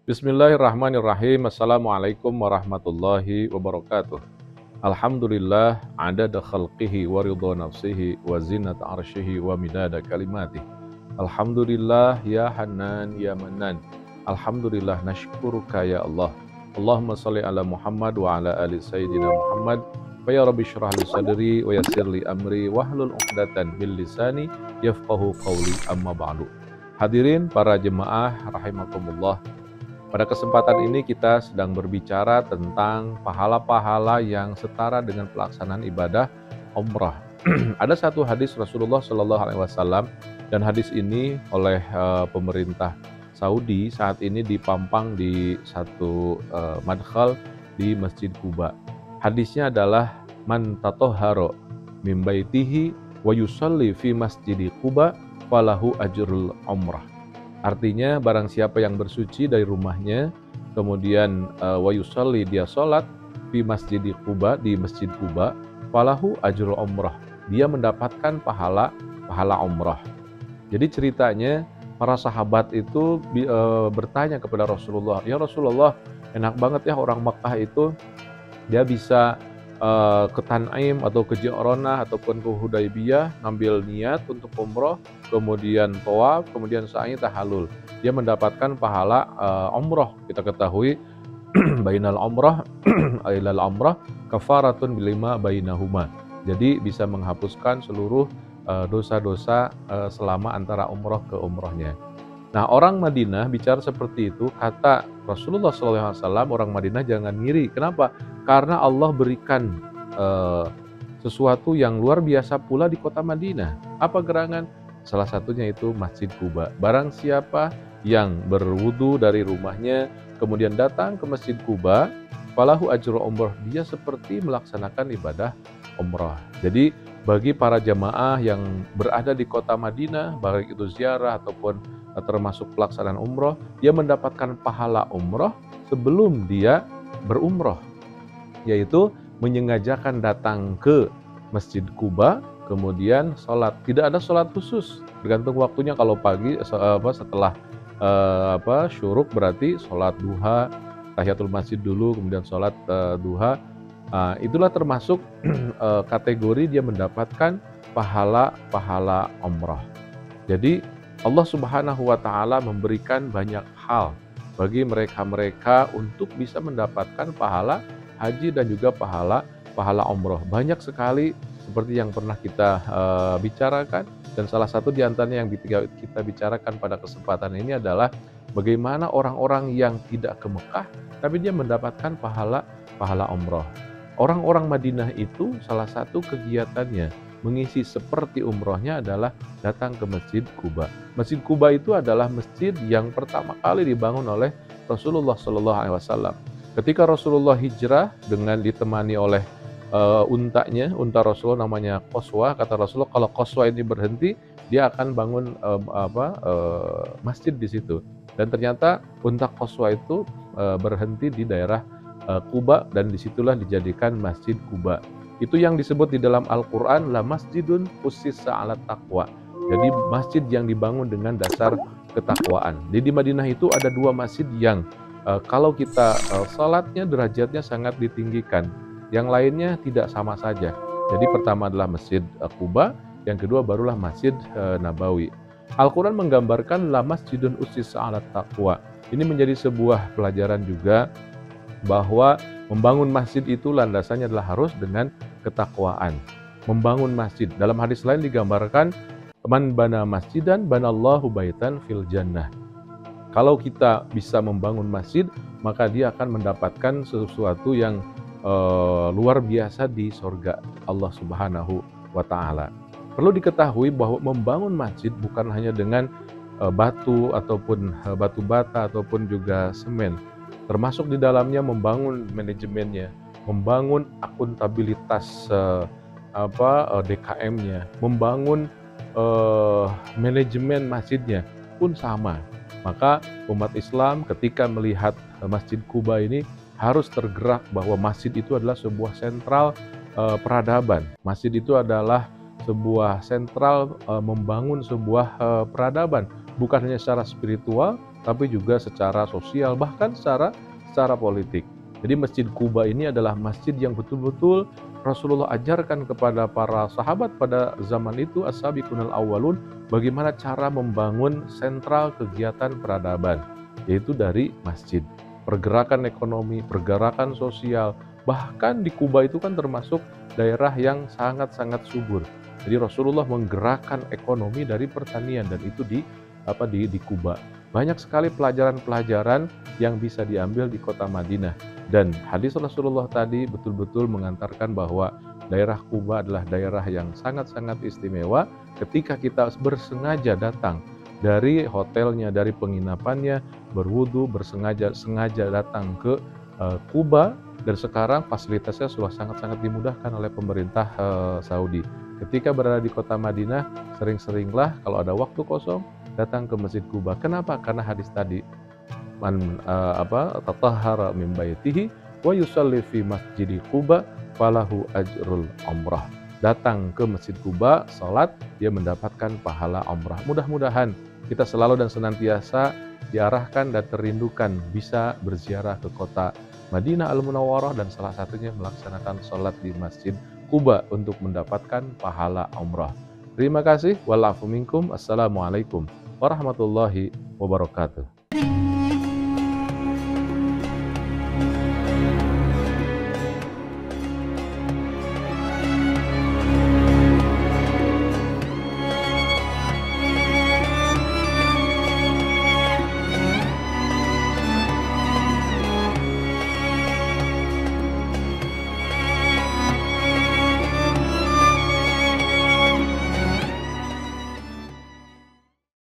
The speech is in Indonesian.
Bismillahirrahmanirrahim. Assalamualaikum warahmatullahi wabarakatuh. Alhamdulillah adada khalqihi wa ridha nafsihi wa zinata arsyihi wa midada kalimatih. Alhamdulillah ya Hanan ya Manan. Alhamdulillah nashkuruka ya Allah. Allahumma salli ala Muhammad wa ala ali sayyidina Muhammad. Fa ya rabbi syrah li sadri wa yassir li amri wahlul 'uqdatan min lisani yafqahu qawli, amma ba'du. Hadirin para jemaah rahimakumullah. Pada kesempatan ini kita sedang berbicara tentang pahala-pahala yang setara dengan pelaksanaan ibadah umrah. Ada satu hadis Rasulullah Shallallahu Alaihi Wasallam, dan hadis ini oleh pemerintah Saudi saat ini dipampang di satu madkhal di Masjid Quba. Hadisnya adalah man tatoharo min baitihi wa yusalli fi masjidi Quba falahu ajrul umrah. Artinya barang siapa yang bersuci dari rumahnya, kemudian wa yusalli dia sholat di Masjid Quba, di Masjid Quba, falahu ajrul umrah. Dia mendapatkan pahala umrah. Jadi ceritanya para sahabat itu bertanya kepada Rasulullah, "Ya Rasulullah, enak banget ya orang Makkah itu dia bisa ke Tan'im atau ke Ji'ronah ataupun ke Hudaybiyah, ngambil niat untuk umroh, kemudian tawaf, kemudian sa'i tahallul. Dia mendapatkan pahala umroh. Kita ketahui bainal umrah ilal umrah kafaratun bilima bainahuma. Jadi bisa menghapuskan seluruh dosa-dosa selama antara umroh ke umrohnya. Nah, orang Madinah bicara seperti itu, kata Rasulullah SAW, orang Madinah jangan ngiri. Kenapa? Karena Allah berikan sesuatu yang luar biasa pula di kota Madinah. Apa gerangan? Salah satunya itu Masjid Quba. Barang siapa yang berwudu dari rumahnya, kemudian datang ke Masjid Quba, falahu ajru umrah, dia seperti melaksanakan ibadah umrah. Jadi bagi para jamaah yang berada di kota Madinah, baik itu ziarah ataupun termasuk pelaksanaan umroh, dia mendapatkan pahala umroh sebelum dia berumroh, yaitu menyengajakan datang ke Masjid Quba, kemudian sholat. Tidak ada sholat khusus, bergantung waktunya. Kalau pagi setelah syuruk berarti sholat duha, tahiyatul masjid dulu, kemudian sholat duha. Itulah termasuk kategori dia mendapatkan pahala umroh. Jadi Allah Subhanahu wa Ta'ala memberikan banyak hal bagi mereka-mereka untuk bisa mendapatkan pahala haji dan juga pahala umroh. Banyak sekali seperti yang pernah kita bicarakan, dan salah satu di antaranya yang kita bicarakan pada kesempatan ini adalah bagaimana orang-orang yang tidak ke Mekah tapi dia mendapatkan pahala umroh. Orang-orang Madinah itu salah satu kegiatannya mengisi seperti umrohnya adalah datang ke Masjid Quba. Masjid Quba itu adalah masjid yang pertama kali dibangun oleh Rasulullah Shallallahu Alaihi Wasallam. Ketika Rasulullah hijrah dengan ditemani oleh unta Rasulullah namanya Qaswa, kata Rasulullah kalau Qaswa ini berhenti, dia akan bangun masjid di situ. Dan ternyata unta Qaswa itu berhenti di daerah Quba, dan disitulah dijadikan Masjid Quba. Itu yang disebut di dalam Al-Quran la masjidun ussisa 'alat taqwa. Jadi masjid yang dibangun dengan dasar ketakwaan. Jadi di Madinah itu ada dua masjid yang kalau kita salatnya derajatnya sangat ditinggikan. Yang lainnya tidak sama saja. Jadi pertama adalah Masjid Quba, yang kedua barulah Masjid Nabawi. Al-Quran menggambarkan la masjidun ussisa 'alat taqwa. Ini menjadi sebuah pelajaran juga bahwa membangun masjid itu landasannya adalah harus dengan ketakwaan. Membangun masjid. Dalam hadis lain digambarkan man bana masjidan banallahu baitan fil jannah. Kalau kita bisa membangun masjid, maka dia akan mendapatkan sesuatu yang luar biasa di surga Allah Subhanahu wa Ta'ala. Perlu diketahui bahwa membangun masjid bukan hanya dengan batu ataupun batu bata ataupun juga semen. Termasuk di dalamnya membangun manajemennya, membangun akuntabilitas DKM-nya, membangun manajemen masjidnya pun sama. Maka umat Islam ketika melihat Masjid Quba ini harus tergerak bahwa masjid itu adalah sebuah sentral peradaban. Masjid itu adalah sebuah sentral membangun sebuah peradaban, bukan hanya secara spiritual, tapi juga secara sosial, bahkan secara politik. Jadi Masjid Quba ini adalah masjid yang betul-betul Rasulullah ajarkan kepada para sahabat pada zaman itu, as-sabiqunal awwalun, bagaimana cara membangun sentral kegiatan peradaban, yaitu dari masjid. Pergerakan ekonomi, pergerakan sosial, bahkan di Kuba itu kan termasuk daerah yang sangat-sangat subur. Jadi Rasulullah menggerakkan ekonomi dari pertanian, dan itu di Kuba. Banyak sekali pelajaran-pelajaran yang bisa diambil di kota Madinah. Dan hadis Rasulullah tadi betul-betul mengantarkan bahwa daerah Kuba adalah daerah yang sangat-sangat istimewa. Ketika kita bersengaja datang dari hotelnya, dari penginapannya, berwudu, sengaja datang ke Kuba, dan sekarang fasilitasnya sudah sangat-sangat dimudahkan oleh pemerintah Saudi. Ketika berada di kota Madinah, sering-seringlah kalau ada waktu kosong datang ke Masjid Kuba. Kenapa? Karena hadis tadi, man tatahhara min baitihi wa yusalli fi masjidi Quba falahu ajrul umrah. Datang ke Masjid Kuba, salat, dia mendapatkan pahala umrah. Mudah-mudahan kita selalu dan senantiasa diarahkan dan terindukan bisa berziarah ke kota Madinah Al-Munawwarah, dan salah satunya melaksanakan salat di Masjid Kuba untuk mendapatkan pahala umrah. Terima kasih. Wal afu minkum. Assalamualaikum warahmatullahi wabarakatuh.